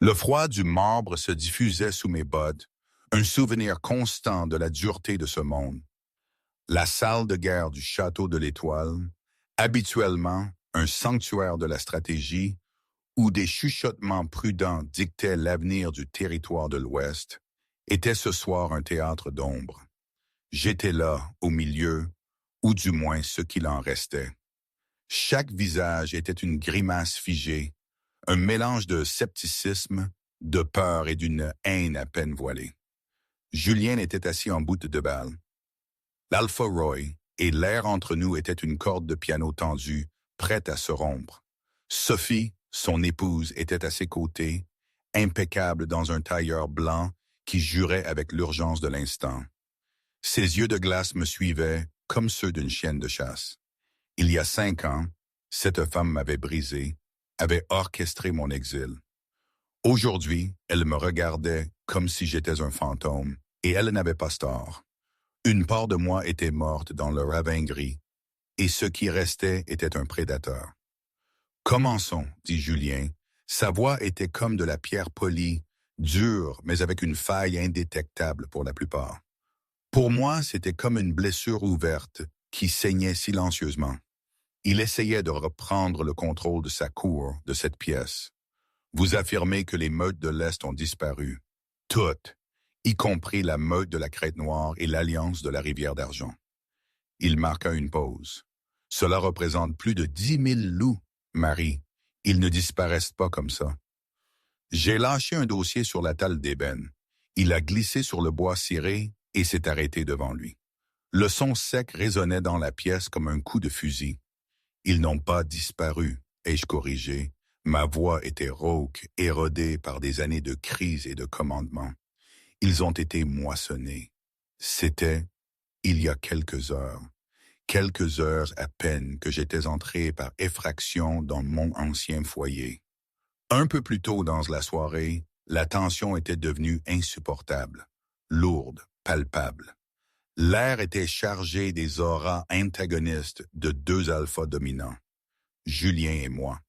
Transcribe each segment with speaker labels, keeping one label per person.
Speaker 1: Le froid du marbre se diffusait sous mes bottes, un souvenir constant de la dureté de ce monde. La salle de guerre du château de l'Étoile, habituellement un sanctuaire de la stratégie, où des chuchotements prudents dictaient l'avenir du territoire de l'Ouest, était ce soir un théâtre d'ombre. J'étais là, au milieu, ou du moins ce qu'il en restait. Chaque visage était une grimace figée, un mélange de scepticisme, de peur et d'une haine à peine voilée. Julien était assis en bout de balle. L'Alpha Roy et l'air entre nous était une corde de piano tendue, prête à se rompre. Sophie, son épouse, était à ses côtés, impeccable dans un tailleur blanc qui jurait avec l'urgence de l'instant. Ses yeux de glace me suivaient comme ceux d'une chienne de chasse. Il y a 5 ans, cette femme m'avait brisé, avait orchestré mon exil. Aujourd'hui, elle me regardait comme si j'étais un fantôme, et elle n'avait pas tort. Une part de moi était morte dans le ravin gris, et ce qui restait était un prédateur. Commençons, dit Julien. Sa voix était comme de la pierre polie, dure, mais avec une faille indétectable pour la plupart. Pour moi, c'était comme une blessure ouverte qui saignait silencieusement. Il essayait de reprendre le contrôle de sa cour, de cette pièce. Vous affirmez que les meutes de l'Est ont disparu. Toutes, y compris la meute de la Crête Noire et l'Alliance de la Rivière d'Argent. Il marqua une pause. Cela représente plus de 10 000 loups, Marie. Ils ne disparaissent pas comme ça. J'ai lâché un dossier sur la table d'ébène. Il a glissé sur le bois ciré et s'est arrêté devant lui. Le son sec résonnait dans la pièce comme un coup de fusil. Ils n'ont pas disparu, ai-je corrigé. Ma voix était rauque, érodée par des années de crise et de commandement. Ils ont été moissonnés. C'était, il y a quelques heures à peine que j'étais entré par effraction dans mon ancien foyer. Un peu plus tôt dans la soirée, la tension était devenue insupportable, lourde, palpable. L'air était chargé des auras antagonistes de 2 alphas dominants, Julien et moi.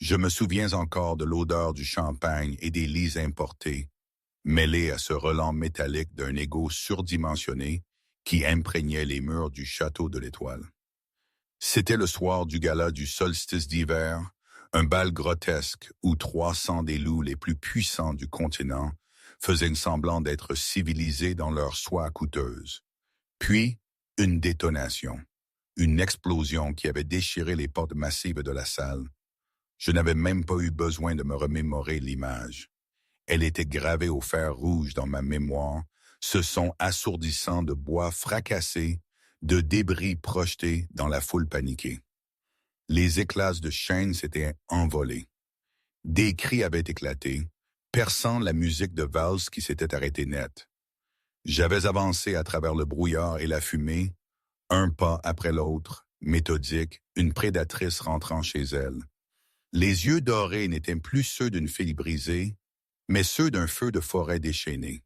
Speaker 1: Je me souviens encore de l'odeur du champagne et des lits importés, mêlés à ce relent métallique d'un égo surdimensionné qui imprégnait les murs du château de l'Étoile. C'était le soir du gala du solstice d'hiver, un bal grotesque où 300 des loups les plus puissants du continent faisaient semblant d'être civilisés dans leur soie coûteuse. Puis, une détonation, une explosion qui avait déchiré les portes massives de la salle. Je n'avais même pas eu besoin de me remémorer l'image. Elle était gravée au fer rouge dans ma mémoire, ce son assourdissant de bois fracassé, de débris projetés dans la foule paniquée. Les éclats de chaînes s'étaient envolés. Des cris avaient éclaté, perçant la musique de valse qui s'était arrêtée net. J'avais avancé à travers le brouillard et la fumée, un pas après l'autre, méthodique, une prédatrice rentrant chez elle. Les yeux dorés n'étaient plus ceux d'une fille brisée, mais ceux d'un feu de forêt déchaîné.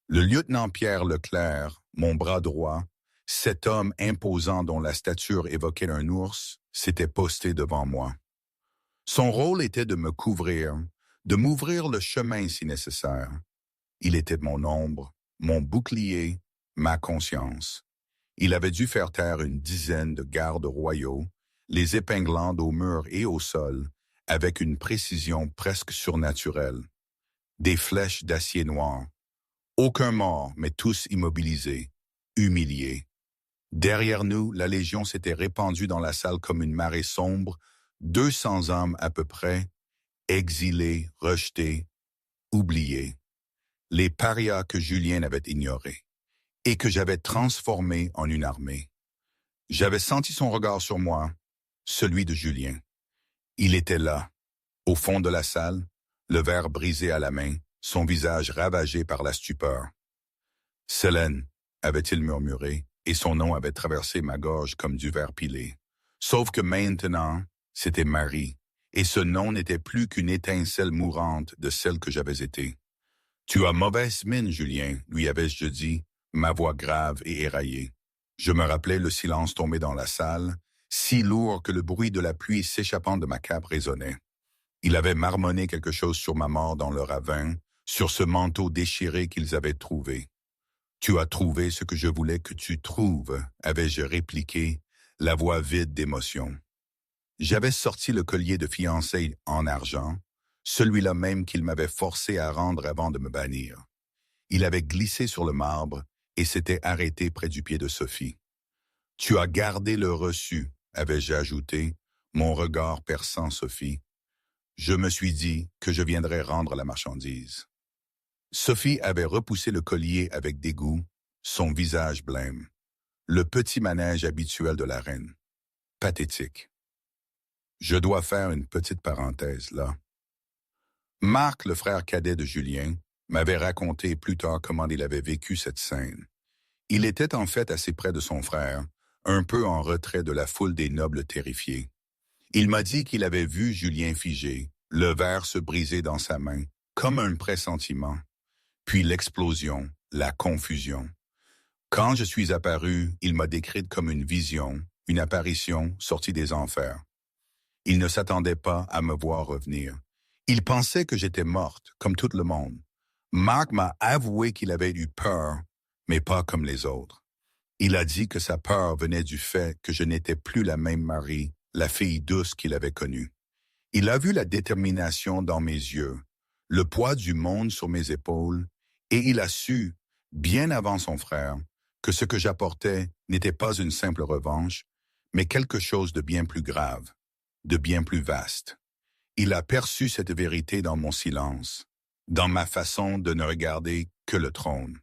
Speaker 1: Le lieutenant Pierre Leclerc, mon bras droit, cet homme imposant dont la stature évoquait un ours, s'était posté devant moi. Son rôle était de me couvrir, de m'ouvrir le chemin si nécessaire. Il était mon ombre, mon bouclier, ma conscience. Il avait dû faire taire une dizaine de gardes royaux, les épinglant au mur et au sol, avec une précision presque surnaturelle. Des flèches d'acier noir. Aucun mort, mais tous immobilisés, humiliés. Derrière nous, la Légion s'était répandue dans la salle comme une marée sombre, 200 hommes à peu près, exilés, rejetés, oubliés. Les parias que Julien avait ignorés et que j'avais transformés en une armée. J'avais senti son regard sur moi, celui de Julien. Il était là, au fond de la salle, le verre brisé à la main, son visage ravagé par la stupeur. « Célène », avait-il murmuré, et son nom avait traversé ma gorge comme du verre pilé. Sauf que maintenant, c'était Marie, et ce nom n'était plus qu'une étincelle mourante de celle que j'avais été. « Tu as mauvaise mine, Julien, lui avais-je dit, ma voix grave et éraillée. Je me rappelais le silence tombé dans la salle, si lourd que le bruit de la pluie s'échappant de ma cape résonnait. Il avait marmonné quelque chose sur ma mort dans le ravin, sur ce manteau déchiré qu'ils avaient trouvé. Tu as trouvé ce que je voulais que tu trouves, avais-je répliqué, la voix vide d'émotion. J'avais sorti le collier de fiançailles en argent, celui-là même qu'il m'avait forcé à rendre avant de me bannir. Il avait glissé sur le marbre et s'était arrêté près du pied de Sophie. Tu as gardé le reçu, avais-je ajouté, mon regard perçant Sophie. Je me suis dit que je viendrais rendre la marchandise. Sophie avait repoussé le collier avec dégoût, son visage blême. Le petit manège habituel de la reine. Pathétique. Je dois faire une petite parenthèse là. Marc, le frère cadet de Julien, m'avait raconté plus tard comment il avait vécu cette scène. Il était en fait assez près de son frère, un peu en retrait de la foule des nobles terrifiés. Il m'a dit qu'il avait vu Julien figé, le verre se briser dans sa main, comme un pressentiment. Puis l'explosion, la confusion. Quand je suis apparu, il m'a décrite comme une vision, une apparition sortie des enfers. Il ne s'attendait pas à me voir revenir. Il pensait que j'étais morte, comme tout le monde. Marc m'a avoué qu'il avait eu peur, mais pas comme les autres. Il a dit que sa peur venait du fait que je n'étais plus la même Marie, la fille douce qu'il avait connue. Il a vu la détermination dans mes yeux, le poids du monde sur mes épaules, et il a su, bien avant son frère, que ce que j'apportais n'était pas une simple revanche, mais quelque chose de bien plus grave, de bien plus vaste. Il a perçu cette vérité dans mon silence, dans ma façon de ne regarder que le trône.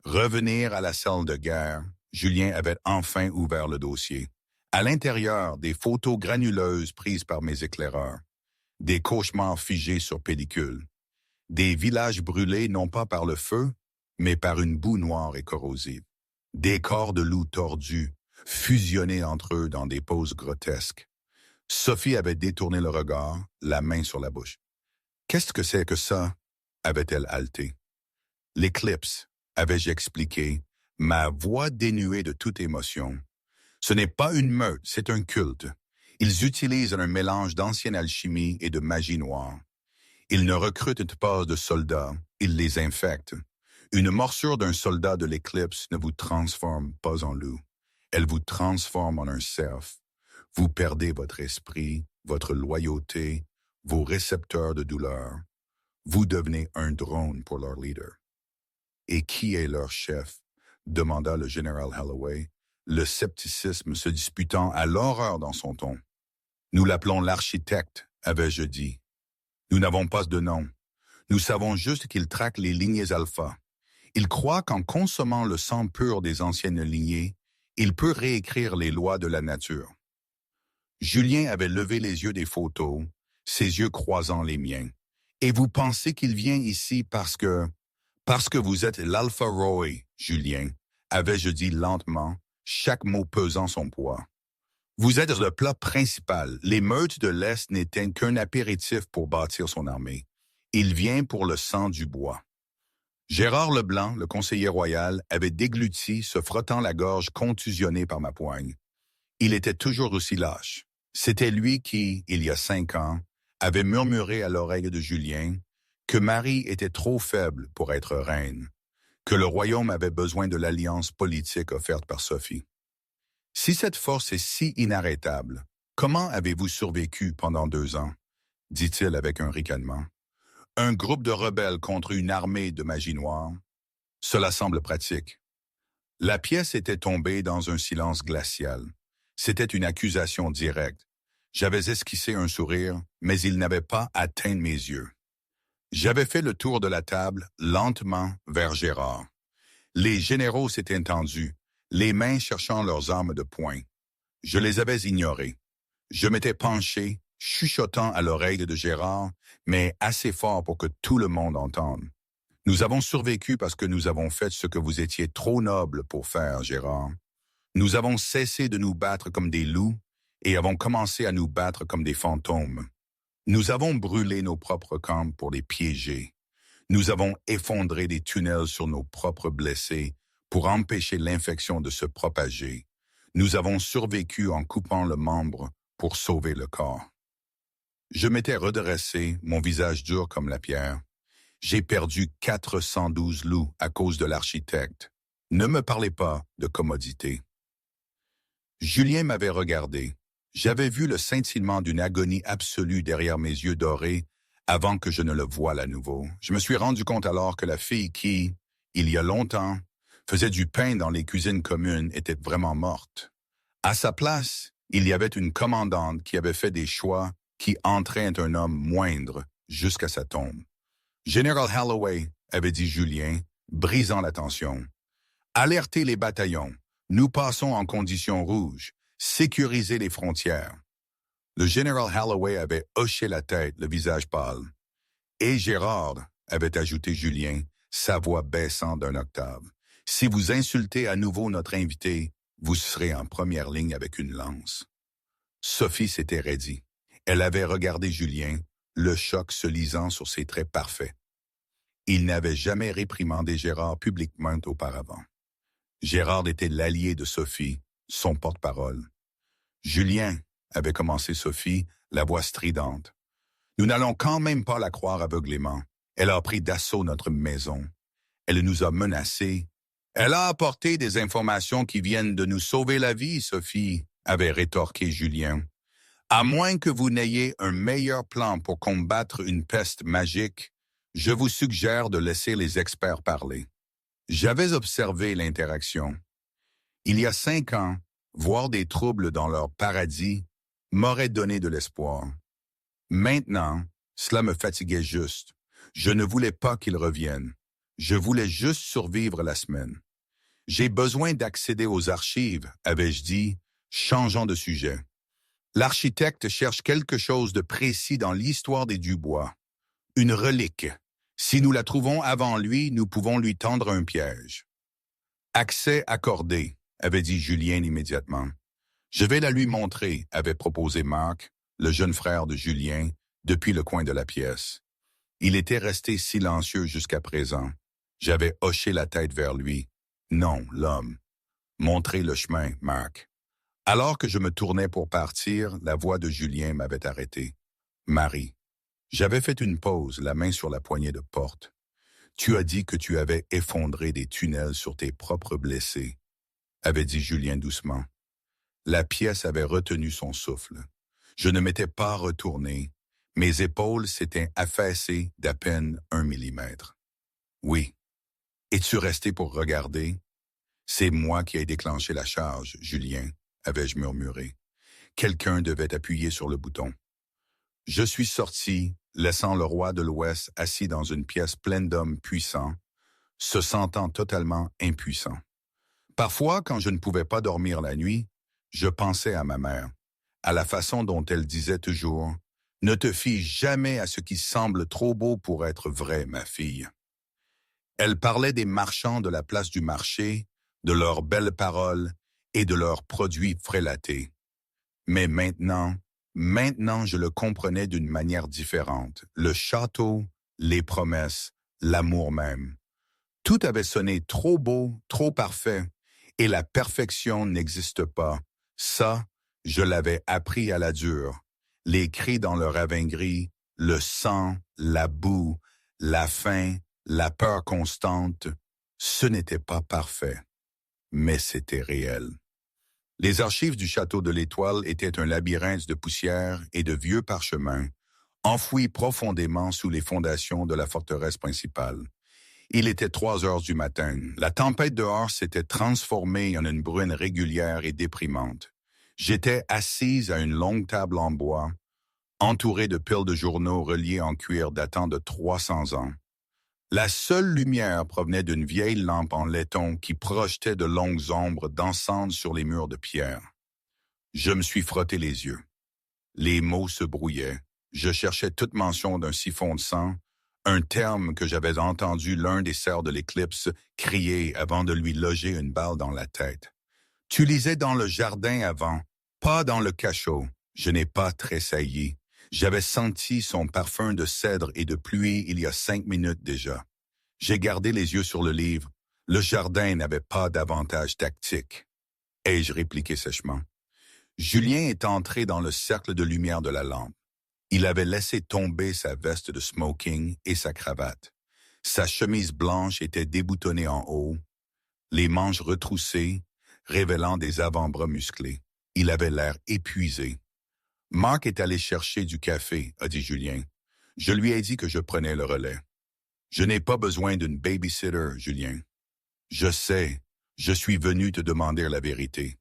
Speaker 1: Revenir à la salle de guerre, Julien avait enfin ouvert le dossier. À l'intérieur, des photos granuleuses prises par mes éclaireurs, des cauchemars figés sur pellicule, des villages brûlés non pas par le feu, mais par une boue noire et corrosive, des corps de loups tordus, fusionnés entre eux dans des poses grotesques. Sophie avait détourné le regard, la main sur la bouche. « Qu'est-ce que c'est que ça ?» avait-elle haleté. « L'éclipse », avais-je expliqué, ma voix dénuée de toute émotion. Ce n'est pas une meute, c'est un culte. Ils utilisent un mélange d'ancienne alchimie et de magie noire. Ils ne recrutent pas de soldats, ils les infectent. Une morsure d'un soldat de l'éclipse ne vous transforme pas en loup. Elle vous transforme en un cerf. Vous perdez votre esprit, votre loyauté, vos récepteurs de douleur. Vous devenez un drone pour leur leader. Et qui est leur chef? Demanda le général Holloway, le scepticisme se disputant à l'horreur dans son ton. Nous l'appelons l'architecte, avais-je dit. Nous n'avons pas de nom. Nous savons juste qu'il traque les lignées alpha. Il croit qu'en consommant le sang pur des anciennes lignées, il peut réécrire les lois de la nature. Julien avait levé les yeux des photos, ses yeux croisant les miens. Et vous pensez qu'il vient ici parce que vous êtes l'Alpha Roy, Julien, avais-je dit lentement, chaque mot pesant son poids. Vous êtes le plat principal. Les meutes de l'Est n'étaient qu'un apéritif pour bâtir son armée. Il vient pour le sang du bois. Gérard Leblanc, le conseiller royal, avait dégluti, se frottant la gorge contusionnée par ma poigne. Il était toujours aussi lâche. C'était lui qui, il y a 5 ans, avait murmuré à l'oreille de Julien que Marie était trop faible pour être reine, que le royaume avait besoin de l'alliance politique offerte par Sophie. Si cette force est si inarrêtable, comment avez-vous survécu pendant 2 ans? Dit-il avec un ricanement. Un groupe de rebelles contre une armée de magie noire? Cela semble pratique. La pièce était tombée dans un silence glacial. C'était une accusation directe. J'avais esquissé un sourire, mais il n'avait pas atteint mes yeux. J'avais fait le tour de la table, lentement, vers Gérard. Les généraux s'étaient tendus, les mains cherchant leurs armes de poing. Je les avais ignorés. Je m'étais penché, chuchotant à l'oreille de Gérard, mais assez fort pour que tout le monde entende. Nous avons survécu parce que nous avons fait ce que vous étiez trop noble pour faire, Gérard. Nous avons cessé de nous battre comme des loups et avons commencé à nous battre comme des fantômes. Nous avons brûlé nos propres camps pour les piéger. Nous avons effondré des tunnels sur nos propres blessés pour empêcher l'infection de se propager. Nous avons survécu en coupant le membre pour sauver le corps. Je m'étais redressé, mon visage dur comme la pierre. J'ai perdu 412 loups à cause de l'architecte. Ne me parlez pas de commodité. Julien m'avait regardé. J'avais vu le scintillement d'une agonie absolue derrière mes yeux dorés avant que je ne le voie à nouveau. Je me suis rendu compte alors que la fille qui, il y a longtemps, faisait du pain dans les cuisines communes était vraiment morte. À sa place, il y avait une commandante qui avait fait des choix qui entraînent un homme moindre jusqu'à sa tombe. Général Holloway, avait dit Julien, brisant la tension. Alertez les bataillons. Nous passons en conditions rouges. Sécurisez les frontières. Le général Holloway avait hoché la tête, le visage pâle. Et Gérard, avait ajouté Julien, sa voix baissant d'un octave. Si vous insultez à nouveau notre invité, vous serez en première ligne avec une lance. Sophie s'était raidie. Elle avait regardé Julien, le choc se lisant sur ses traits parfaits. Il n'avait jamais réprimandé Gérard publiquement auparavant. Gérard était l'allié de Sophie, son porte-parole. Julien, avait commencé Sophie, la voix stridente. Nous n'allons quand même pas la croire aveuglément. Elle a pris d'assaut notre maison. Elle nous a menacés. Elle a apporté des informations qui viennent de nous sauver la vie, Sophie, avait rétorqué Julien. À moins que vous n'ayez un meilleur plan pour combattre une peste magique, je vous suggère de laisser les experts parler. J'avais observé l'interaction. Il y a 5 ans, voir des troubles dans leur paradis m'aurait donné de l'espoir. Maintenant, cela me fatiguait juste. Je ne voulais pas qu'ils reviennent. Je voulais juste survivre la semaine. J'ai besoin d'accéder aux archives, avais-je dit, changeant de sujet. L'architecte cherche quelque chose de précis dans l'histoire des Dubois. Une relique. Si nous la trouvons avant lui, nous pouvons lui tendre un piège. Accès accordé, avait dit Julien immédiatement. Je vais la lui montrer, avait proposé Marc, le jeune frère de Julien, depuis le coin de la pièce. Il était resté silencieux jusqu'à présent. J'avais hoché la tête vers lui. Non, l'homme. Montrez le chemin, Marc. Alors que je me tournais pour partir, la voix de Julien m'avait arrêté. Marie. J'avais fait une pause, la main sur la poignée de porte. Tu as dit que tu avais effondré des tunnels sur tes propres blessés, avait dit Julien doucement. La pièce avait retenu son souffle. Je ne m'étais pas retourné. Mes épaules s'étaient affaissées d'à peine 1 millimètre. Oui. Es-tu resté pour regarder? C'est moi qui ai déclenché la charge, Julien, avais-je murmuré. Quelqu'un devait appuyer sur le bouton. Je suis sorti, laissant le roi de l'Ouest assis dans une pièce pleine d'hommes puissants, se sentant totalement impuissant. Parfois, quand je ne pouvais pas dormir la nuit, je pensais à ma mère, à la façon dont elle disait toujours « Ne te fie jamais à ce qui semble trop beau pour être vrai, ma fille. » Elle parlait des marchands de la place du marché, de leurs belles paroles et de leurs produits frélatés. Mais maintenant je le comprenais d'une manière différente. Le château, les promesses, l'amour même. Tout avait sonné trop beau, trop parfait, et la perfection n'existe pas. Ça, je l'avais appris à la dure. Les cris dans le ravin gris, le sang, la boue, la faim, la peur constante, ce n'était pas parfait, mais c'était réel. Les archives du château de l'Étoile étaient un labyrinthe de poussière et de vieux parchemins, enfouis profondément sous les fondations de la forteresse principale. Il était 3 heures du matin. La tempête dehors s'était transformée en une bruine régulière et déprimante. J'étais assise à une longue table en bois, entourée de piles de journaux reliés en cuir datant de 300 ans. La seule lumière provenait d'une vieille lampe en laiton qui projetait de longues ombres dansantes sur les murs de pierre. Je me suis frotté les yeux. Les mots se brouillaient. Je cherchais toute mention d'un siphon de sang, un terme que j'avais entendu l'un des serfs de l'Éclipse crier avant de lui loger une balle dans la tête. « Tu lisais dans le jardin avant, pas dans le cachot. » Je n'ai pas tressailli. J'avais senti son parfum de cèdre et de pluie il y a 5 minutes déjà. J'ai gardé les yeux sur le livre. Le jardin n'avait pas d'avantage tactique. Ai-je répliqué sèchement. Julien est entré dans le cercle de lumière de la lampe. Il avait laissé tomber sa veste de smoking et sa cravate. Sa chemise blanche était déboutonnée en haut, les manches retroussées, révélant des avant-bras musclés. Il avait l'air épuisé. « Mark est allé chercher du café », a dit Julien. « Je lui ai dit que je prenais le relais. »« Je n'ai pas besoin d'une babysitter, Julien. »« Je sais, je suis venu te demander la vérité. »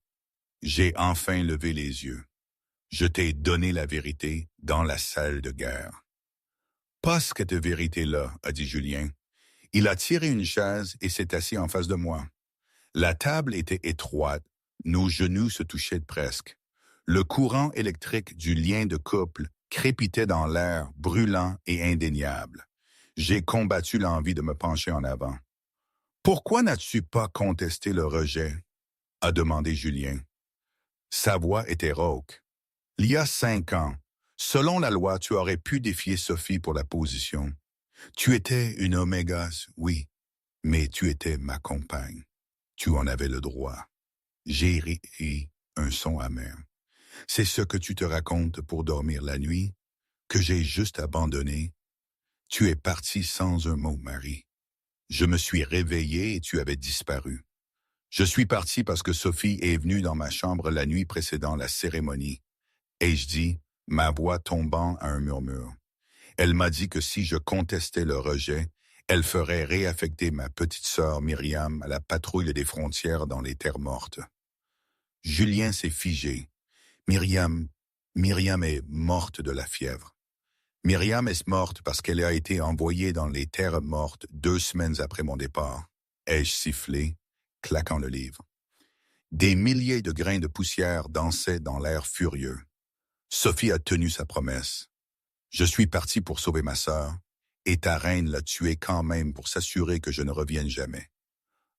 Speaker 1: J'ai enfin levé les yeux. « Je t'ai donné la vérité dans la salle de guerre. »« Pas cette vérité-là, » a dit Julien. Il a tiré une chaise et s'est assis en face de moi. La table était étroite, nos genoux se touchaient presque. Le courant électrique du lien de couple crépitait dans l'air, brûlant et indéniable. J'ai combattu l'envie de me pencher en avant. « Pourquoi n'as-tu pas contesté le rejet ?» a demandé Julien. Sa voix était rauque. « Il y a 5 ans, selon la loi, tu aurais pu défier Sophie pour la position. Tu étais une oméga, oui, mais tu étais ma compagne. Tu en avais le droit. » J'ai ri, un son amer. « C'est ce que tu te racontes pour dormir la nuit, que j'ai juste abandonné. Tu es parti sans un mot, Marie. Je me suis réveillé et tu avais disparu. Je suis parti parce que Sophie est venue dans ma chambre la nuit précédant la cérémonie. Ai-je dit, ma voix tombant à un murmure. Elle m'a dit que si je contestais le rejet, elle ferait réaffecter ma petite sœur Myriam à la patrouille des frontières dans les terres mortes. Julien s'est figé. Myriam est morte de la fièvre. Myriam est morte parce qu'elle a été envoyée dans les terres mortes 2 semaines après mon départ. Ai-je sifflé, claquant le livre. Des milliers de grains de poussière dansaient dans l'air furieux. Sophie a tenu sa promesse. Je suis parti pour sauver ma sœur, et ta reine l'a tuée quand même pour s'assurer que je ne revienne jamais.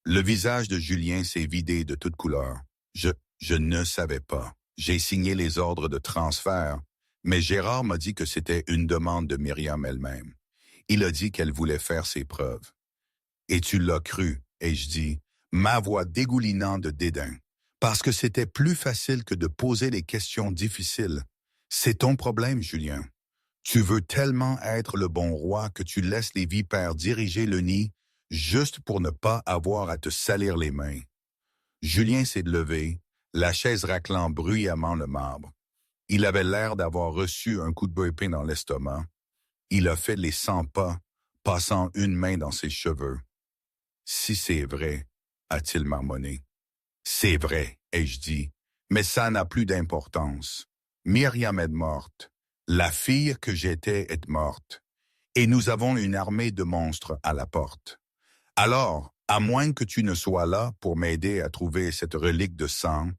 Speaker 1: Le visage de Julien s'est vidé de toute couleur. Je ne savais pas. J'ai signé les ordres de transfert, mais Gérard m'a dit que c'était une demande de Myriam elle-même. Il a dit qu'elle voulait faire ses preuves. Et tu l'as cru, ai-je dit, ma voix dégoulinant de dédain, parce que c'était plus facile que de poser les questions difficiles. C'est ton problème, Julien. Tu veux tellement être le bon roi que tu laisses les vipères diriger le nid juste pour ne pas avoir à te salir les mains. Julien s'est levé, la chaise raclant bruyamment le marbre. Il avait l'air d'avoir reçu un coup de burpin dans l'estomac. Il a fait les 100 pas, passant une main dans ses cheveux. « Si c'est vrai, » a-t-il marmonné. « C'est vrai, » ai-je dit, mais ça n'a plus d'importance. Myriam est morte. La fille que j'étais est morte. Et nous avons une armée de monstres à la porte. Alors, à moins que tu ne sois là pour m'aider à trouver cette relique de sang,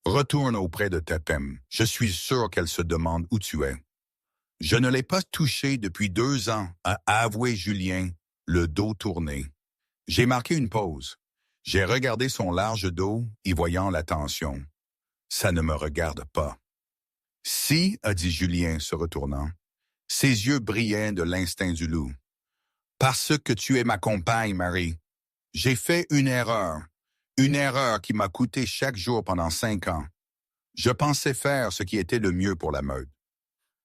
Speaker 1: retourne auprès de Tapem. Je suis sûr qu'elle se demande où tu es. Je ne l'ai pas touchée depuis 2 ans, a avoué Julien, le dos tourné. J'ai marqué une pause. J'ai regardé son large dos, y voyant la tension. Ça ne me regarde pas. « Si, » a dit Julien, se retournant. Ses yeux brillaient de l'instinct du loup. « Parce que tu es ma compagne, Marie. J'ai fait une erreur qui m'a coûté chaque jour pendant 5 ans. Je pensais faire ce qui était le mieux pour la meute.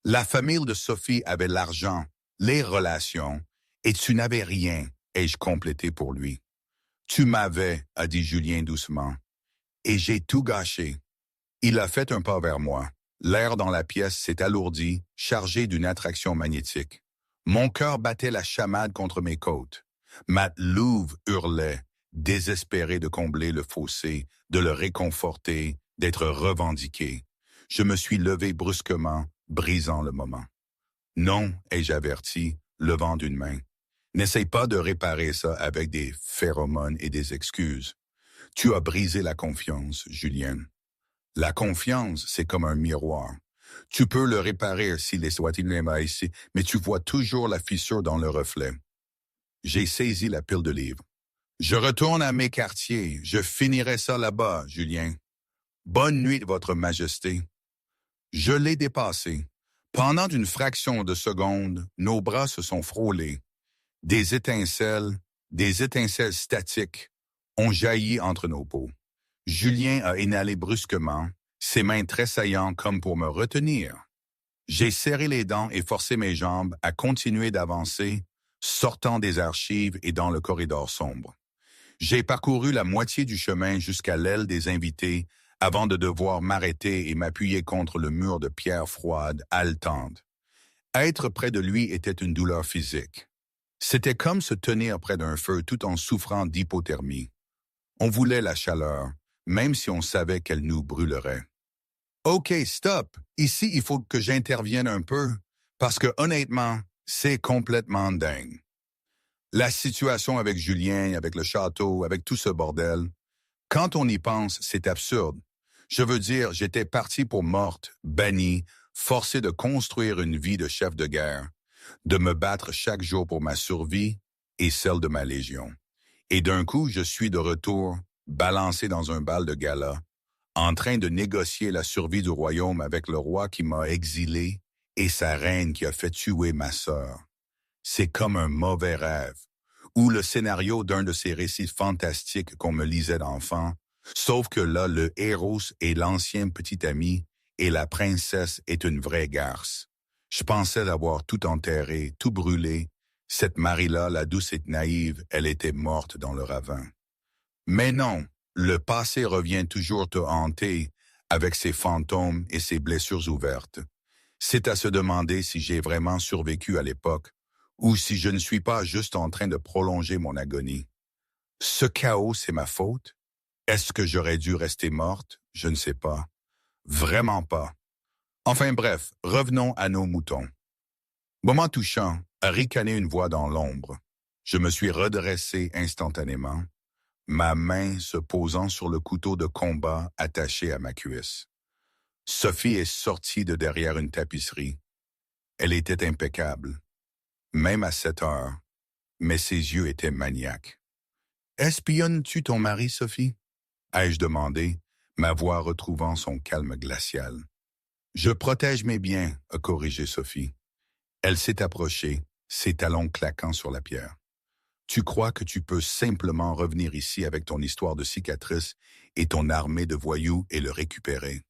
Speaker 1: La famille de Sophie avait l'argent, les relations, et tu n'avais rien, ai-je complété pour lui. Tu m'avais, a dit Julien doucement, et j'ai tout gâché. Il a fait un pas vers moi. L'air dans la pièce s'est alourdi, chargé d'une attraction magnétique. Mon cœur battait la chamade contre mes côtes. Matt Louve hurlait, désespéré de combler le fossé, de le réconforter, d'être revendiqué. Je me suis levé brusquement, brisant le moment. Non, ai-je averti, levant d'une main. N'essaye pas de réparer ça avec des phéromones et des excuses. Tu as brisé la confiance, Julien. La confiance, c'est comme un miroir. Tu peux le réparer s'il est soit-il ici, mais tu vois toujours la fissure dans le reflet. J'ai saisi la pile de livres. Je retourne à mes quartiers. Je finirai ça là-bas, Julien. Bonne nuit, Votre Majesté. Je l'ai dépassé. Pendant une fraction de seconde, nos bras se sont frôlés. Des étincelles statiques, ont jailli entre nos peaux. Julien a inhalé brusquement, ses mains tressaillant comme pour me retenir. J'ai serré les dents et forcé mes jambes à continuer d'avancer, sortant des archives et dans le corridor sombre. J'ai parcouru la moitié du chemin jusqu'à l'aile des invités avant de devoir m'arrêter et m'appuyer contre le mur de pierre froide, haletante. Être près de lui était une douleur physique. C'était comme se tenir près d'un feu tout en souffrant d'hypothermie. On voulait la chaleur, même si on savait qu'elle nous brûlerait. OK, stop. Ici, il faut que j'intervienne un peu, parce que honnêtement, c'est complètement dingue. La situation avec Julien, avec le château, avec tout ce bordel, quand on y pense, c'est absurde. Je veux dire, j'étais parti pour morte, banni, forcé de construire une vie de chef de guerre, de me battre chaque jour pour ma survie et celle de ma légion. Et d'un coup, je suis de retour, balancé dans un bal de gala, en train de négocier la survie du royaume avec le roi qui m'a exilé et sa reine qui a fait tuer ma sœur. C'est comme un mauvais rêve, ou le scénario d'un de ces récits fantastiques qu'on me lisait d'enfant, sauf que là, le héros est l'ancien petit ami et la princesse est une vraie garce. Je pensais l'avoir tout enterré, tout brûlé. Cette Marie-là, la douce et naïve, elle était morte dans le ravin. Mais non, le passé revient toujours te hanter avec ses fantômes et ses blessures ouvertes. C'est à se demander si j'ai vraiment survécu à l'époque ou si je ne suis pas juste en train de prolonger mon agonie. Ce chaos, c'est ma faute? Est-ce que j'aurais dû rester morte? Je ne sais pas. Vraiment pas. Enfin bref, revenons à nos moutons. Moment touchant, a ricané une voix dans l'ombre. Je me suis redressé instantanément, ma main se posant sur le couteau de combat attaché à ma cuisse. Sophie est sortie de derrière une tapisserie. Elle était impeccable, même à 7 heures, mais ses yeux étaient maniaques. « Espionnes-tu ton mari, Sophie ?» ai-je demandé, ma voix retrouvant son calme glacial. « Je protège mes biens », a corrigé Sophie. Elle s'est approchée, ses talons claquant sur la pierre. « Tu crois que tu peux simplement revenir ici avec ton histoire de cicatrice et ton armée de voyous et le récupérer?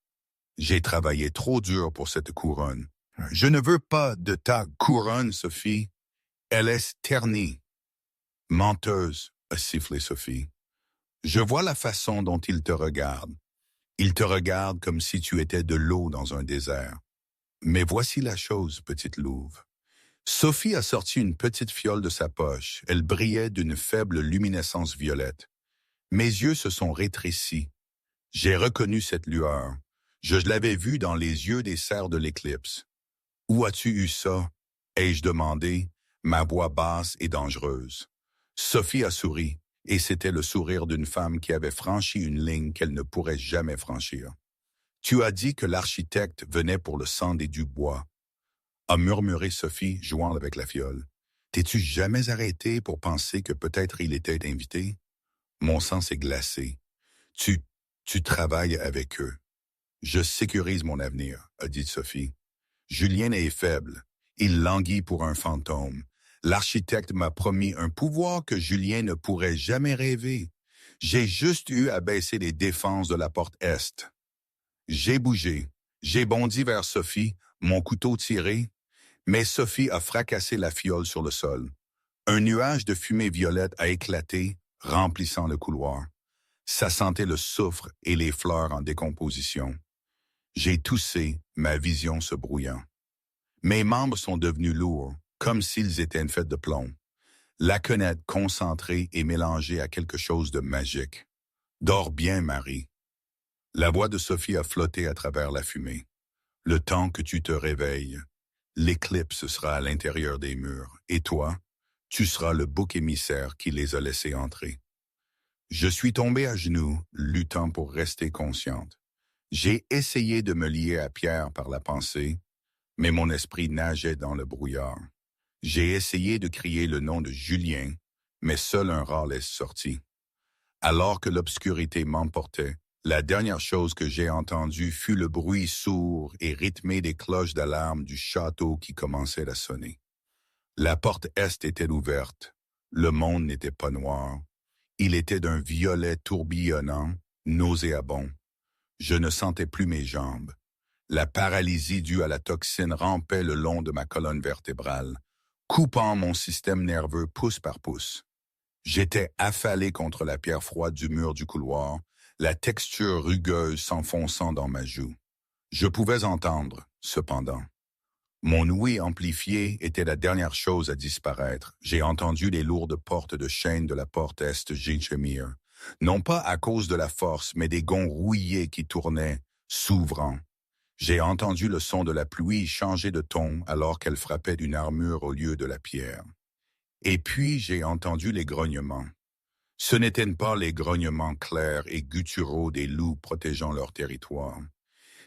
Speaker 1: J'ai travaillé trop dur pour cette couronne. Je ne veux pas de ta couronne, Sophie. Elle est ternie. » « Menteuse », a sifflé Sophie. « Je vois la façon dont il te regarde. Il te regarde comme si tu étais de l'eau dans un désert. Mais voici la chose, petite louve. » Sophie a sorti une petite fiole de sa poche. Elle brillait d'une faible luminescence violette. Mes yeux se sont rétrécis. J'ai reconnu cette lueur. Je l'avais vue dans les yeux des cerfs de l'éclipse. « Où as-tu eu ça ?» ai-je demandé, ma voix basse et dangereuse. Sophie a souri, et c'était le sourire d'une femme qui avait franchi une ligne qu'elle ne pourrait jamais franchir. « Tu as dit que l'architecte venait pour le sang des Dubois, » a murmuré Sophie, jouant avec la fiole. « T'es-tu jamais arrêté pour penser que peut-être il était invité? » Mon sang s'est glacé. « Tu travailles avec eux. »« Je sécurise mon avenir, » a dit Sophie. « Julien est faible. Il languit pour un fantôme. L'architecte m'a promis un pouvoir que Julien ne pourrait jamais rêver. J'ai juste eu à baisser les défenses de la porte Est. » J'ai bougé. J'ai bondi vers Sophie, mon couteau tiré, mais Sophie a fracassé la fiole sur le sol. Un nuage de fumée violette a éclaté, remplissant le couloir. Ça sentait le soufre et les fleurs en décomposition. J'ai toussé, ma vision se brouillant. Mes membres sont devenus lourds, comme s'ils étaient une fête de plomb. L'aconite concentrée et mélangée à quelque chose de magique. « Dors bien, Marie. » La voix de Sophie a flotté à travers la fumée. « Le temps que tu te réveilles, l'éclipse sera à l'intérieur des murs, et toi, tu seras le bouc émissaire qui les a laissés entrer. » Je suis tombée à genoux, luttant pour rester consciente. J'ai essayé de me lier à Pierre par la pensée, mais mon esprit nageait dans le brouillard. J'ai essayé de crier le nom de Julien, mais seul un râle est sorti. Alors que l'obscurité m'emportait, la dernière chose que j'ai entendue fut le bruit sourd et rythmé des cloches d'alarme du château qui commençaient à sonner. La porte Est était ouverte. Le monde n'était pas noir. Il était d'un violet tourbillonnant, nauséabond. Je ne sentais plus mes jambes. La paralysie due à la toxine rampait le long de ma colonne vertébrale, coupant mon système nerveux pouce par pouce. J'étais affalé contre la pierre froide du mur du couloir, la texture rugueuse s'enfonçant dans ma joue. Je pouvais entendre, cependant. Mon ouïe amplifié était la dernière chose à disparaître. J'ai entendu les lourdes portes de chêne de la porte est gémir, non pas à cause de la force, mais des gonds rouillés qui tournaient, s'ouvrant. J'ai entendu le son de la pluie changer de ton alors qu'elle frappait d'une armure au lieu de la pierre. Et puis j'ai entendu les grognements. Ce n'étaient pas les grognements clairs et gutturaux des loups protégeant leur territoire.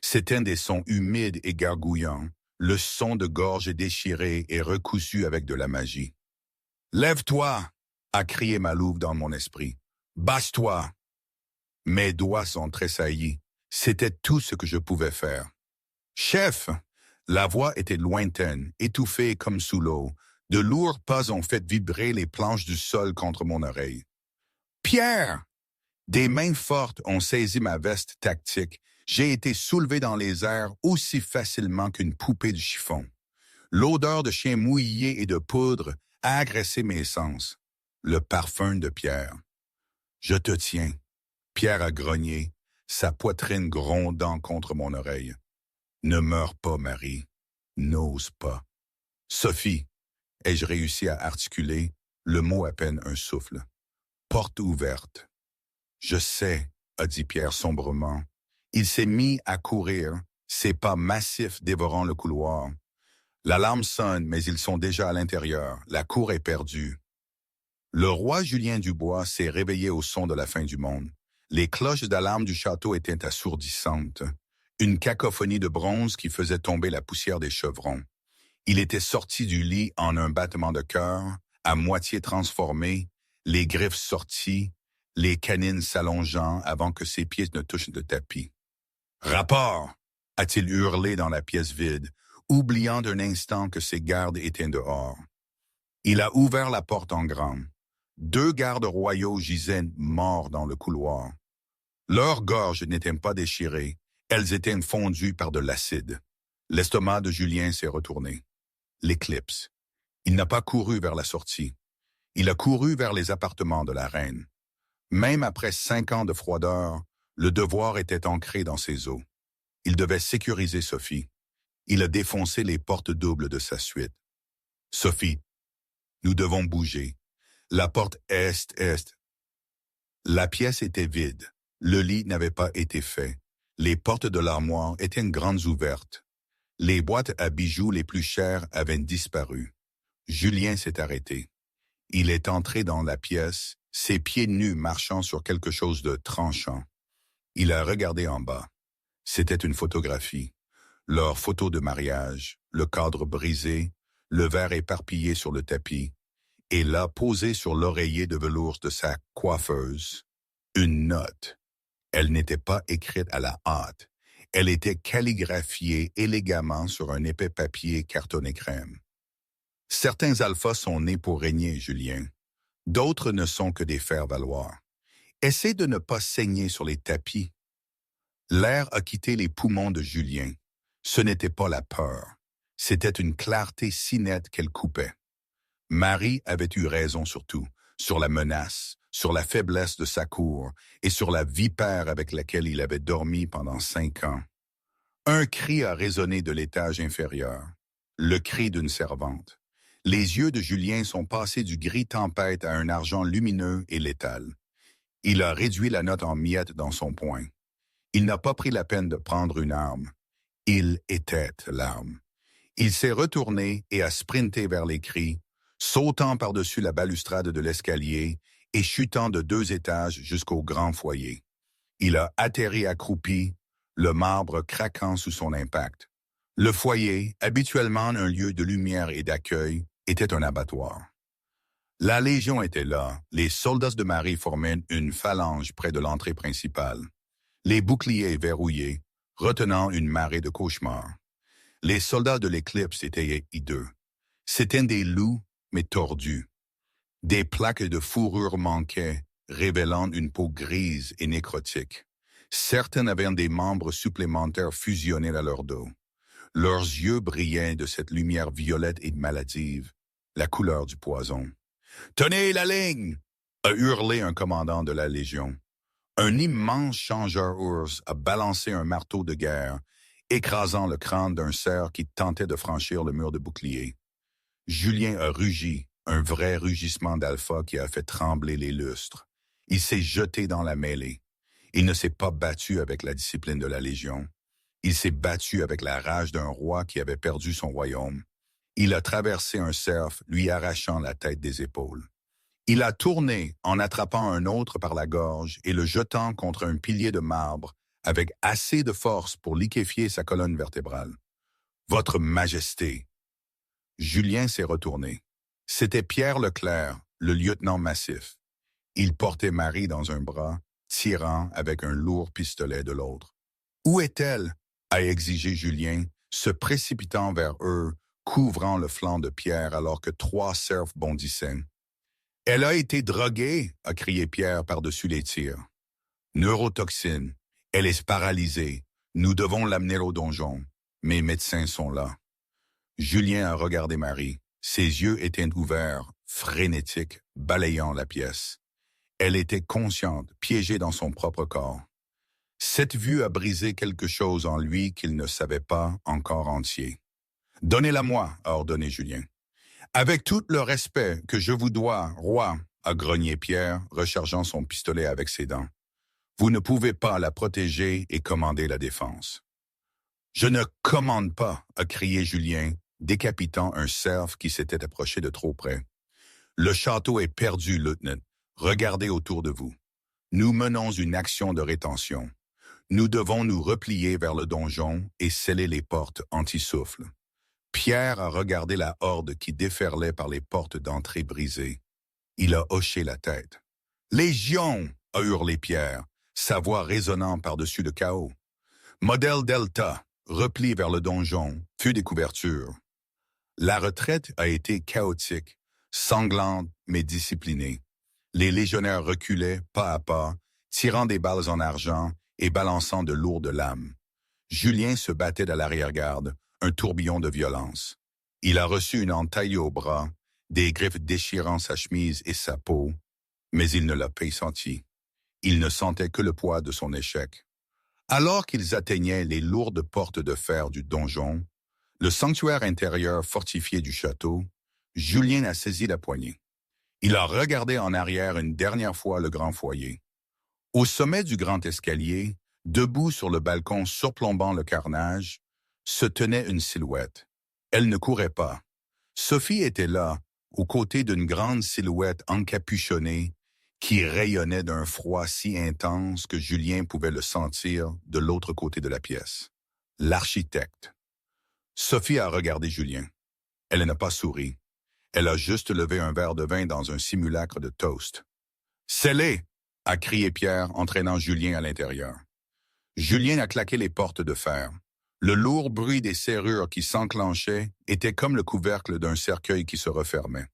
Speaker 1: C'étaient des sons humides et gargouillants, le son de gorge déchirée et recousu avec de la magie. « Lève-toi » a crié ma louve dans mon esprit. « Basse-toi » Mes doigts sont tressaillis. C'était tout ce que je pouvais faire. « Chef !» La voix était lointaine, étouffée comme sous l'eau. De lourds pas ont fait vibrer les planches du sol contre mon oreille. « Pierre !» Des mains fortes ont saisi ma veste tactique. J'ai été soulevé dans les airs aussi facilement qu'une poupée de chiffon. L'odeur de chien mouillé et de poudre a agressé mes sens. Le parfum de Pierre. « Je te tiens. » Pierre a grogné, sa poitrine grondant contre mon oreille. « Ne meurs pas, Marie. N'ose pas. »« Sophie !» ai-je réussi à articuler, le mot à peine un souffle. « Porte ouverte. »« Je sais, » a dit Pierre sombrement. Il s'est mis à courir, ses pas massifs dévorant le couloir. L'alarme sonne, mais ils sont déjà à l'intérieur. La cour est perdue. Le roi Julien Dubois s'est réveillé au son de la fin du monde. Les cloches d'alarme du château étaient assourdissantes. Une cacophonie de bronze qui faisait tomber la poussière des chevrons. Il était sorti du lit en un battement de cœur, à moitié transformé, les griffes sorties, les canines s'allongeant avant que ses pieds ne touchent le tapis. « Rapport !» a-t-il hurlé dans la pièce vide, oubliant d'un instant que ses gardes étaient dehors. Il a ouvert la porte en grand. 2 gardes royaux gisaient morts dans le couloir. Leurs gorges n'étaient pas déchirées, elles étaient fondues par de l'acide. L'estomac de Julien s'est retourné. L'éclipse. Il n'a pas couru vers la sortie. Il a couru vers les appartements de la reine. Même après 5 ans de froideur, le devoir était ancré dans ses os. Il devait sécuriser Sophie. Il a défoncé les portes doubles de sa suite. « Sophie, nous devons bouger. La porte est. » La pièce était vide. Le lit n'avait pas été fait. Les portes de l'armoire étaient grandes ouvertes. Les boîtes à bijoux les plus chères avaient disparu. Julien s'est arrêté. Il est entré dans la pièce, ses pieds nus marchant sur quelque chose de tranchant. Il a regardé en bas. C'était une photographie. Leur photo de mariage, le cadre brisé, le verre éparpillé sur le tapis, et là, posé sur l'oreiller de velours de sa coiffeuse, une note. Elle n'était pas écrite à la hâte. Elle était calligraphiée élégamment sur un épais papier cartonné crème. Certains alphas sont nés pour régner, Julien. D'autres ne sont que des faire-valoir. Essaie de ne pas saigner sur les tapis. L'air a quitté les poumons de Julien. Ce n'était pas la peur. C'était une clarté si nette qu'elle coupait. Marie avait eu raison sur tout, sur la menace, sur la faiblesse de sa cour et sur la vipère avec laquelle il avait dormi pendant 5 ans. Un cri a résonné de l'étage inférieur, le cri d'une servante. Les yeux de Julien sont passés du gris tempête à un argent lumineux et létal. Il a réduit la note en miettes dans son poing. Il n'a pas pris la peine de prendre une arme. Il était l'arme. Il s'est retourné et a sprinté vers les cris, sautant par-dessus la balustrade de l'escalier et chutant de 2 étages jusqu'au grand foyer. Il a atterri accroupi, le marbre craquant sous son impact. Le foyer, habituellement un lieu de lumière et d'accueil, était un abattoir. La Légion était là, les soldats de Marie formaient une phalange près de l'entrée principale. Les boucliers verrouillés, retenant une marée de cauchemars. Les soldats de l'éclipse étaient hideux. C'étaient des loups, mais tordus. Des plaques de fourrure manquaient, révélant une peau grise et nécrotique. Certains avaient des membres supplémentaires fusionnés à leur dos. Leurs yeux brillaient de cette lumière violette et maladive, la couleur du poison. « Tenez la ligne !» a hurlé un commandant de la Légion. Un immense changeur-ours a balancé un marteau de guerre, écrasant le crâne d'un cerf qui tentait de franchir le mur de bouclier. Julien a rugi, un vrai rugissement d'alpha qui a fait trembler les lustres. Il s'est jeté dans la mêlée. Il ne s'est pas battu avec la discipline de la Légion. Il s'est battu avec la rage d'un roi qui avait perdu son royaume. Il a traversé un cerf, lui arrachant la tête des épaules. Il a tourné en attrapant un autre par la gorge et le jetant contre un pilier de marbre avec assez de force pour liquéfier sa colonne vertébrale. « Votre Majesté !» Julien s'est retourné. C'était Pierre Leclerc, le lieutenant massif. Il portait Marie dans un bras, tirant avec un lourd pistolet de l'autre. « Où est-elle » a exigé Julien, se précipitant vers eux, couvrant le flanc de Pierre alors que 3 cerfs bondissaient. « Elle a été droguée » a crié Pierre par-dessus les tirs. « Neurotoxine. Elle est paralysée. Nous devons l'amener au donjon. Mes médecins sont là. » Julien a regardé Marie. Ses yeux étaient ouverts, frénétiques, balayant la pièce. Elle était consciente, piégée dans son propre corps. Cette vue a brisé quelque chose en lui qu'il ne savait pas encore entier. « Donnez-la-moi » a ordonné Julien. « Avec tout le respect que je vous dois, roi » a grogné Pierre, rechargeant son pistolet avec ses dents. « Vous ne pouvez pas la protéger et commander la défense. »« Je ne commande pas » a crié Julien, décapitant un cerf qui s'était approché de trop près. « Le château est perdu, lieutenant. Regardez autour de vous. Nous menons une action de rétention. Nous devons nous replier vers le donjon et sceller les portes anti-souffle. » Pierre a regardé la horde qui déferlait par les portes d'entrée brisées. Il a hoché la tête. « Légion !» a hurlé Pierre, sa voix résonnant par-dessus le chaos. « Modèle Delta, repli vers le donjon, fut des couvertures. » La retraite a été chaotique, sanglante mais disciplinée. Les légionnaires reculaient pas à pas, tirant des balles en argent et balançant de lourdes lames. Julien se battait à l'arrière-garde, un tourbillon de violence. Il a reçu une entaille au bras, des griffes déchirant sa chemise et sa peau, mais il ne l'a pas senti. Il ne sentait que le poids de son échec. Alors qu'ils atteignaient les lourdes portes de fer du donjon, le sanctuaire intérieur fortifié du château, Julien a saisi la poignée. Il a regardé en arrière une dernière fois le grand foyer. Au sommet du grand escalier, debout sur le balcon surplombant le carnage, se tenait une silhouette. Elle ne courait pas. Sophie était là, aux côtés d'une grande silhouette encapuchonnée qui rayonnait d'un froid si intense que Julien pouvait le sentir de l'autre côté de la pièce. L'architecte. Sophie a regardé Julien. Elle n'a pas souri. Elle a juste levé un verre de vin dans un simulacre de toast. « Scellez !» a crié Pierre, entraînant Julien à l'intérieur. Julien a claqué les portes de fer. Le lourd bruit des serrures qui s'enclenchaient était comme le couvercle d'un cercueil qui se refermait.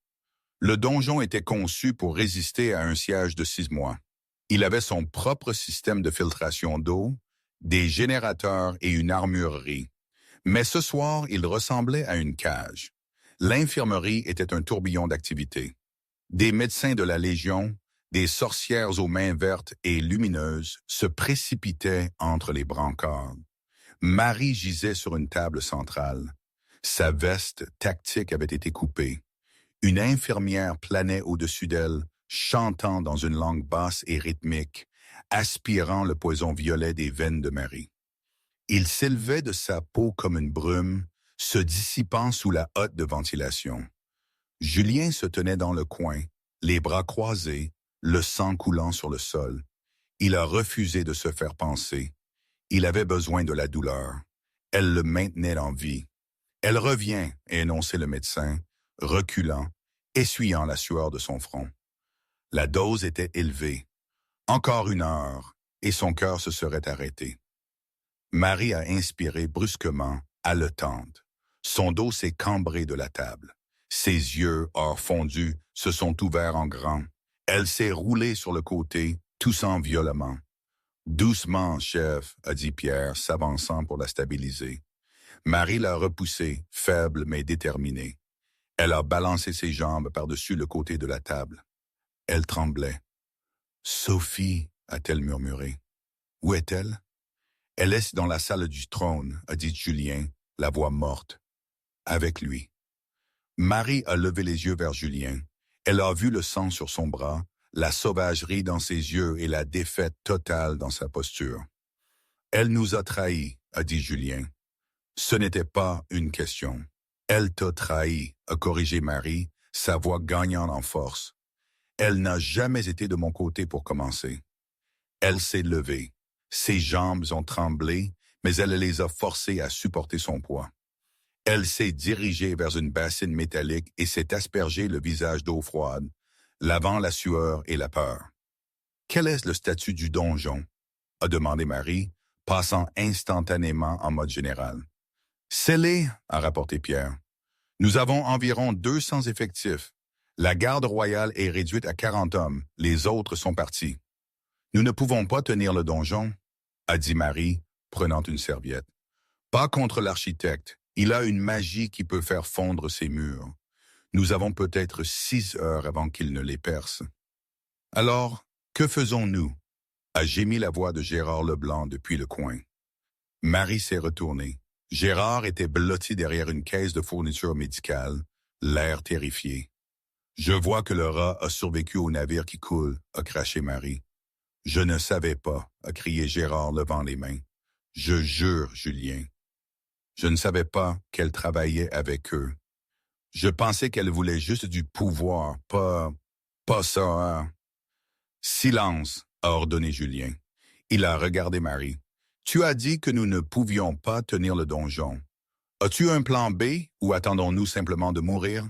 Speaker 1: Le donjon était conçu pour résister à un siège de 6 mois. Il avait son propre système de filtration d'eau, des générateurs et une armurerie. Mais ce soir, il ressemblait à une cage. L'infirmerie était un tourbillon d'activité. Des médecins de la Légion, des sorcières aux mains vertes et lumineuses se précipitaient entre les brancards. Marie gisait sur une table centrale. Sa veste tactique avait été coupée. Une infirmière planait au-dessus d'elle, chantant dans une langue basse et rythmique, aspirant le poison violet des veines de Marie. Il s'élevait de sa peau comme une brume, se dissipant sous la hotte de ventilation. Julien se tenait dans le coin, les bras croisés, le sang coulant sur le sol. Il a refusé de se faire panser. Il avait besoin de la douleur. Elle le maintenait en vie. « Elle revient », a énoncé le médecin, reculant, essuyant la sueur de son front. La dose était élevée. Encore 1 heure, et son cœur se serait arrêté. Marie a inspiré brusquement, haletante. Son dos s'est cambré de la table. Ses yeux, or fondus, se sont ouverts en grand. Elle s'est roulée sur le côté, toussant violemment. Doucement, chef, a dit Pierre, s'avançant pour la stabiliser. Marie l'a repoussée, faible mais déterminée. Elle a balancé ses jambes par-dessus le côté de la table. Elle tremblait. « Sophie, a-t-elle murmuré. « Où est-elle? » « Elle est dans la salle du trône, a dit Julien, la voix morte. Avec lui. Marie a levé les yeux vers Julien. Elle a vu le sang sur son bras, la sauvagerie dans ses yeux et la défaite totale dans sa posture. « Elle nous a trahis, a dit Julien. Ce n'était pas une question. Elle t'a trahi, a corrigé Marie, sa voix gagnant en force. Elle n'a jamais été de mon côté pour commencer. Elle s'est levée. Ses jambes ont tremblé, mais elle les a forcées à supporter son poids. Elle s'est dirigée vers une bassine métallique et s'est aspergée le visage d'eau froide, lavant la sueur et la peur. « Quel est le statut du donjon? » a demandé Marie, passant instantanément en mode général. « Scellé, a rapporté Pierre. Nous avons environ 200 effectifs. La garde royale est réduite à 40 hommes, les autres sont partis. Nous ne pouvons pas tenir le donjon, a dit Marie, prenant une serviette. Pas contre l'architecte, il a une magie qui peut faire fondre ses murs. Nous avons peut-être 6 heures avant qu'il ne les perce. Alors, que faisons-nous? A gémi la voix de Gérard Leblanc depuis le coin. Marie s'est retournée. Gérard était blotti derrière une caisse de fourniture médicale, l'air terrifié. « Je vois que le rat a survécu au navire qui coule, » a craché Marie. « Je ne savais pas, » a crié Gérard levant les mains. « Je jure, Julien. Je ne savais pas qu'elle travaillait avec eux. Je pensais qu'elle voulait juste du pouvoir, pas ça, hein. » « Silence, » a ordonné Julien. Il a regardé Marie. « Tu as dit que nous ne pouvions pas tenir le donjon. As-tu un plan B ou attendons-nous simplement de mourir? »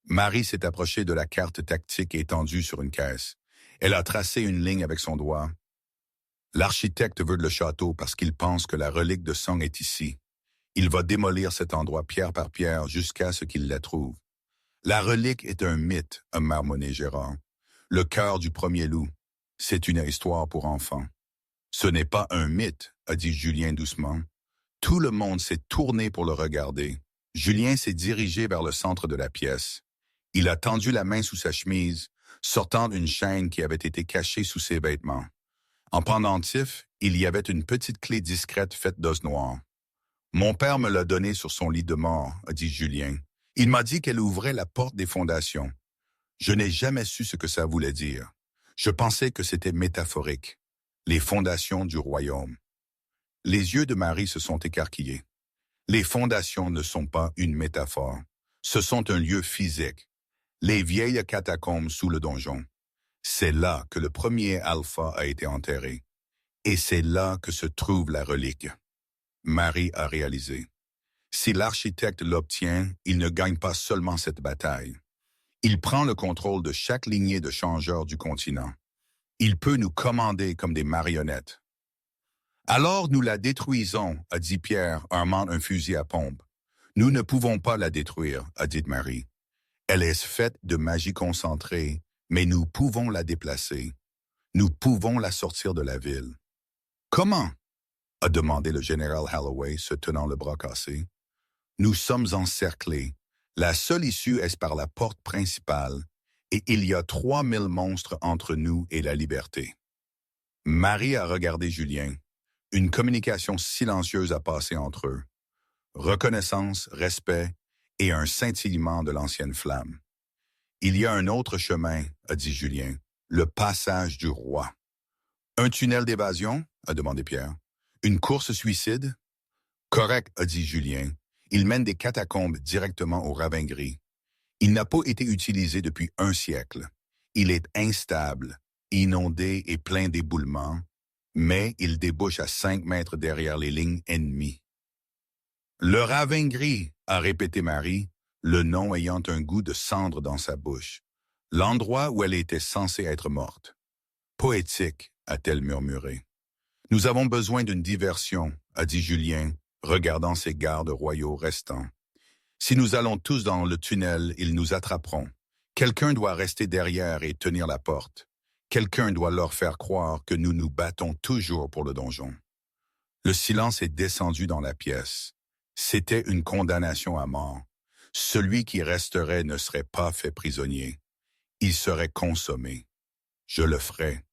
Speaker 1: Marie s'est approchée de la carte tactique étendue sur une caisse. Elle a tracé une ligne avec son doigt. L'architecte veut le château parce qu'il pense que la relique de sang est ici. Il va démolir cet endroit pierre par pierre jusqu'à ce qu'il la trouve. La relique est un mythe, a marmonné Gérard. Le cœur du premier loup. C'est une histoire pour enfants. Ce n'est pas un mythe, a dit Julien doucement. Tout le monde s'est tourné pour le regarder. Julien s'est dirigé vers le centre de la pièce. Il a tendu la main sous sa chemise, sortant une chaîne qui avait été cachée sous ses vêtements. En pendentif, il y avait une petite clé discrète faite d'os noir. « Mon père me l'a donnée sur son lit de mort, » a dit Julien. « Il m'a dit qu'elle ouvrait la porte des fondations. Je n'ai jamais su ce que ça voulait dire. Je pensais que c'était métaphorique. Les fondations du royaume. » Les yeux de Marie se sont écarquillés. Les fondations ne sont pas une métaphore. Ce sont un lieu physique. Les vieilles catacombes sous le donjon. C'est là que le premier alpha a été enterré. Et c'est là que se trouve la relique. Marie a réalisé. Si l'architecte l'obtient, il ne gagne pas seulement cette bataille. Il prend le contrôle de chaque lignée de changeurs du continent. Il peut nous commander comme des marionnettes. « Alors nous la détruisons, » a dit Pierre, armant un fusil à pompe. « Nous ne pouvons pas la détruire, » a dit Marie. « Elle est faite de magie concentrée, mais nous pouvons la déplacer. Nous pouvons la sortir de la ville. »« Comment ?» a demandé le général Holloway, se tenant le bras cassé. « Nous sommes encerclés. La seule issue est par la porte principale, et il y a 3000 monstres entre nous et la liberté. » Marie a regardé Julien. Une communication silencieuse a passé entre eux. Reconnaissance, respect et un scintillement de l'ancienne flamme. « Il y a un autre chemin, » a dit Julien, « le passage du roi. »« Un tunnel d'évasion ?» a demandé Pierre. « Une course suicide ?»« Correct, » a dit Julien. « Il mène des catacombes directement au ravin gris. Il n'a pas été utilisé depuis 1 siècle. Il est instable, inondé et plein d'éboulements, mais il débouche à 5 mètres derrière les lignes ennemies. « Le ravin gris » a répété Marie, le nom ayant un goût de cendre dans sa bouche. L'endroit où elle était censée être morte. « Poétique » a-t-elle murmuré. « Nous avons besoin d'une diversion » a dit Julien, regardant ses gardes royaux restants. « Si nous allons tous dans le tunnel, ils nous attraperont. Quelqu'un doit rester derrière et tenir la porte. Quelqu'un doit leur faire croire que nous nous battons toujours pour le donjon. Le silence est descendu dans la pièce. C'était une condamnation à mort. Celui qui resterait ne serait pas fait prisonnier. Il serait consommé. Je le ferai.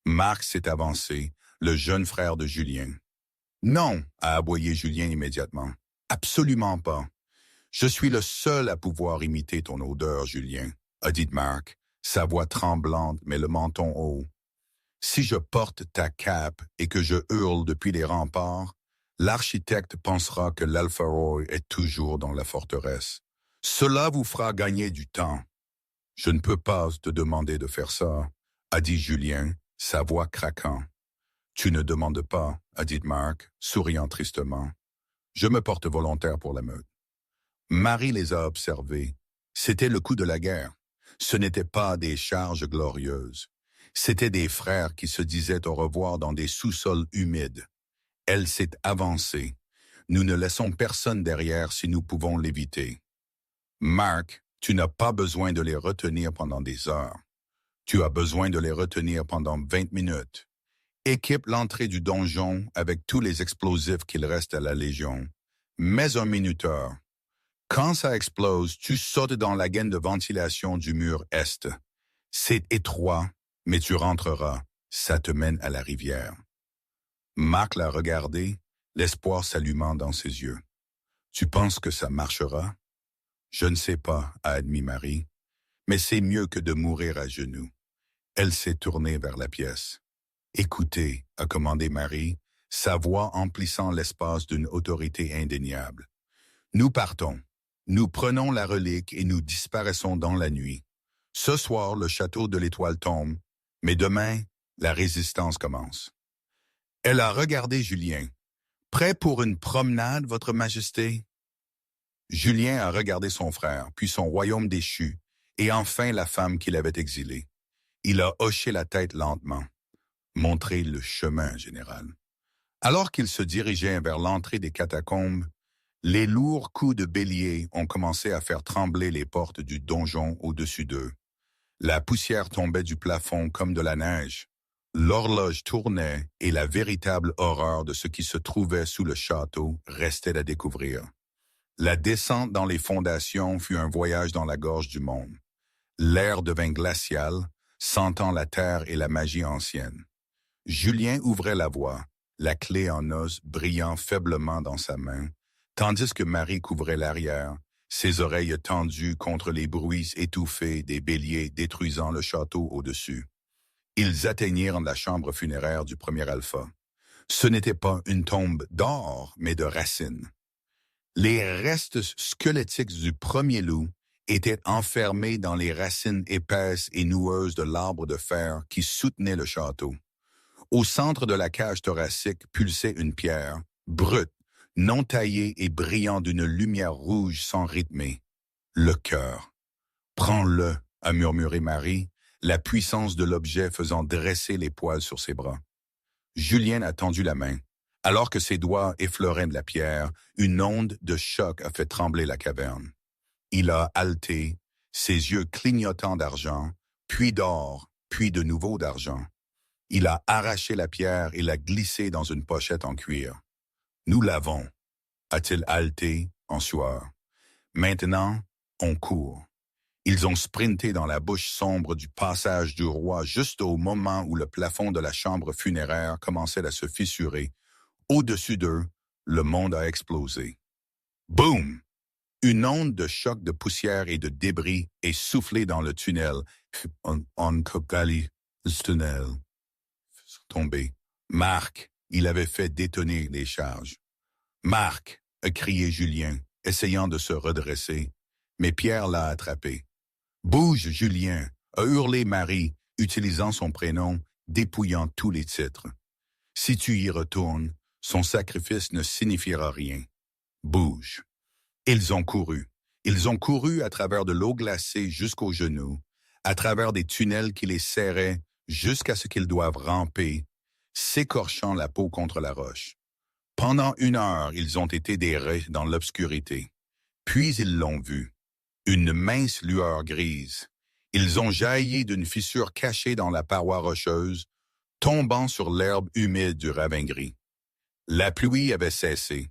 Speaker 1: Marc s'est avancé, le jeune frère de Julien. Non, a aboyé Julien immédiatement. Absolument pas. Je suis le seul à pouvoir imiter ton odeur, Julien, a dit Marc, sa voix tremblante mais le menton haut. Si je porte ta cape et que je hurle depuis les remparts, l'architecte pensera que l'Alpharoy est toujours dans la forteresse. Cela vous fera gagner du temps. Je ne peux pas te demander de faire ça, a dit Julien, sa voix craquant. Tu ne demandes pas, a dit Marc, souriant tristement. Je me porte volontaire pour la meute. Marie les a observés. C'était le coup de la guerre. Ce n'étaient pas des charges glorieuses. C'étaient des frères qui se disaient au revoir dans des sous-sols humides. Elle s'est avancée. Nous ne laissons personne derrière si nous pouvons l'éviter. Marc, tu n'as pas besoin de les retenir pendant des heures. Tu as besoin de les retenir pendant 20 minutes. Équipe l'entrée du donjon avec tous les explosifs qu'il reste à la Légion. Mets un minuteur. Quand ça explose, tu sautes dans la gaine de ventilation du mur est. C'est étroit, mais tu rentreras. Ça te mène à la rivière. Marc l'a regardé, l'espoir s'allumant dans ses yeux. Tu penses que ça marchera? Je ne sais pas, a admis Marie, mais c'est mieux que de mourir à genoux. Elle s'est tournée vers la pièce. Écoutez, a commandé Marie, sa voix emplissant l'espace d'une autorité indéniable. Nous partons. Nous prenons la relique et nous disparaissons dans la nuit. Ce soir, le château de l'Étoile tombe, mais demain, la résistance commence. Elle a regardé Julien. Prêt pour une promenade, Votre Majesté? Julien a regardé son frère, puis son royaume déchu, et enfin la femme qu'il avait exilée. Il a hoché la tête lentement. Montré le chemin, général. Alors qu'il se dirigeait vers l'entrée des catacombes, les lourds coups de bélier ont commencé à faire trembler les portes du donjon au-dessus d'eux. La poussière tombait du plafond comme de la neige. L'horloge tournait et la véritable horreur de ce qui se trouvait sous le château restait à découvrir. La descente dans les fondations fut un voyage dans la gorge du monde. L'air devint glacial, sentant la terre et la magie ancienne. Julien ouvrait la voie, la clé en os brillant faiblement dans sa main, tandis que Marie couvrait l'arrière, ses oreilles tendues contre les bruits étouffés des béliers détruisant le château au-dessus. Ils atteignirent la chambre funéraire du premier alpha. Ce n'était pas une tombe d'or, mais de racines. Les restes squelettiques du premier loup étaient enfermés dans les racines épaisses et noueuses de l'arbre de fer qui soutenait le château. Au centre de la cage thoracique pulsait une pierre, brute, non taillée et brillant d'une lumière rouge sans rythmer. Le cœur. « Prends-le », a murmuré Marie, la puissance de l'objet faisant dresser les poils sur ses bras. Julien a tendu la main. Alors que ses doigts effleuraient de la pierre, une onde de choc a fait trembler la caverne. Il a haleté, ses yeux clignotant d'argent, puis d'or, puis de nouveau d'argent. Il a arraché la pierre et l'a glissée dans une pochette en cuir. « Nous l'avons », a-t-il haleté, en sueur. Maintenant, on court. Ils ont sprinté dans la bouche sombre du passage du roi juste au moment où le plafond de la chambre funéraire commençait à se fissurer. Au-dessus d'eux, le monde a explosé. Boum! Une onde de choc de poussière et de débris est soufflée dans le tunnel. On cogali le tunnel. Tombé. Marc, il avait fait détonner les charges. Marc, a crié Julien, essayant de se redresser, mais Pierre l'a attrapé. Bouge, Julien, a hurlé Marie, utilisant son prénom, dépouillant tous les titres. Si tu y retournes, son sacrifice ne signifiera rien. Bouge. Ils ont couru. Ils ont couru à travers de l'eau glacée jusqu'aux genoux, à travers des tunnels qui les serraient jusqu'à ce qu'ils doivent ramper, s'écorchant la peau contre la roche. Pendant 1 heure, ils ont été des raies dans l'obscurité. Puis ils l'ont vu. Une mince lueur grise. Ils ont jailli d'une fissure cachée dans la paroi rocheuse, tombant sur l'herbe humide du ravin gris. La pluie avait cessé.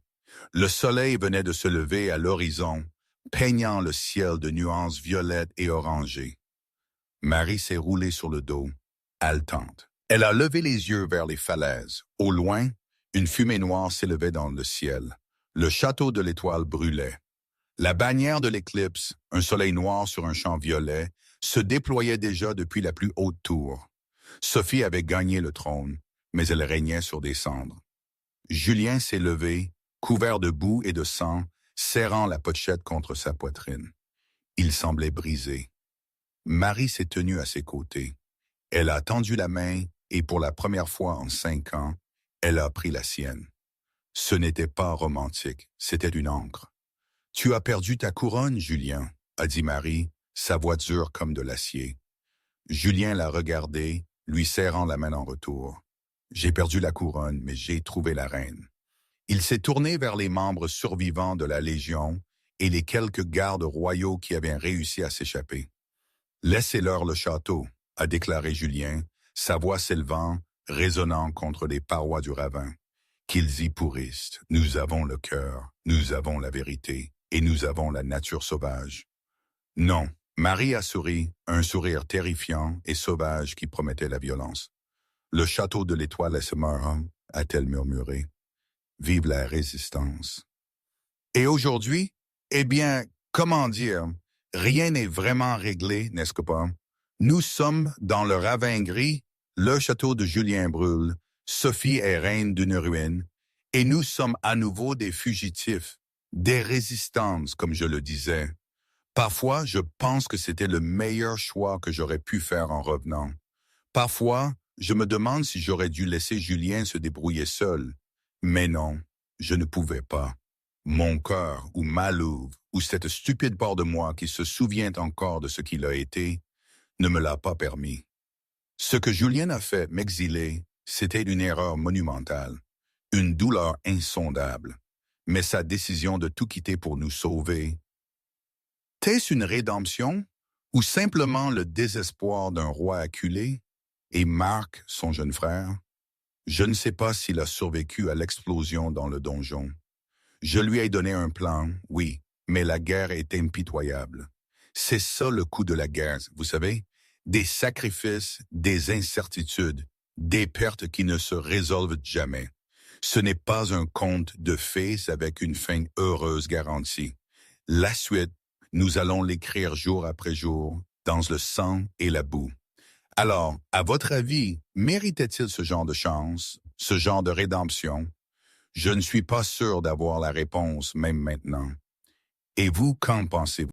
Speaker 1: Le soleil venait de se lever à l'horizon, peignant le ciel de nuances violettes et orangées. Marie s'est roulée sur le dos, haletante. Elle a levé les yeux vers les falaises. Au loin, une fumée noire s'élevait dans le ciel. Le château de l'Étoile brûlait. La bannière de l'éclipse, un soleil noir sur un champ violet, se déployait déjà depuis la plus haute tour. Sophie avait gagné le trône, mais elle régnait sur des cendres. Julien s'est levé, couvert de boue et de sang, serrant la pochette contre sa poitrine. Il semblait brisé. Marie s'est tenue à ses côtés. Elle a tendu la main et pour la première fois en 5 ans, elle a pris la sienne. Ce n'était pas romantique, c'était une encre. « Tu as perdu ta couronne, Julien », a dit Marie, sa voix dure comme de l'acier. Julien l'a regardé, lui serrant la main en retour. « J'ai perdu la couronne, mais j'ai trouvé la reine. » Il s'est tourné vers les membres survivants de la Légion et les quelques gardes royaux qui avaient réussi à s'échapper. « Laissez-leur le château », a déclaré Julien, sa voix s'élevant, résonnant contre les parois du ravin. « Qu'ils y pourrissent, nous avons le cœur, nous avons la vérité, et nous avons la nature sauvage. » Non, Marie a souri, un sourire terrifiant et sauvage qui promettait la violence. « Le château de l'Étoile est mort, a-t-elle murmuré. Vive la résistance. » Et aujourd'hui, eh bien, comment dire, rien n'est vraiment réglé, n'est-ce pas? Nous sommes dans le ravin gris, le château de Julien brûle, Sophie est reine d'une ruine, et nous sommes à nouveau des fugitifs, des résistances, comme je le disais. Parfois, je pense que c'était le meilleur choix que j'aurais pu faire en revenant. Parfois, je me demande si j'aurais dû laisser Julien se débrouiller seul. Mais non, je ne pouvais pas. Mon cœur, ou ma louve, ou cette stupide part de moi qui se souvient encore de ce qu'il a été, ne me l'a pas permis. Ce que Julien a fait, m'exiler, c'était une erreur monumentale, une douleur insondable. Mais sa décision de tout quitter pour nous sauver, était-ce une rédemption ou simplement le désespoir d'un roi acculé? Et Marc, son jeune frère? Je ne sais pas s'il a survécu à l'explosion dans le donjon. Je lui ai donné un plan, oui, mais la guerre est impitoyable. C'est ça le coût de la guerre, vous savez? Des sacrifices, des incertitudes, des pertes qui ne se résolvent jamais. Ce n'est pas un conte de fées avec une fin heureuse garantie. La suite, nous allons l'écrire jour après jour, dans le sang et la boue. Alors, à votre avis, méritait-il ce genre de chance, ce genre de rédemption? Je ne suis pas sûr d'avoir la réponse, même maintenant. Et vous, qu'en pensez-vous?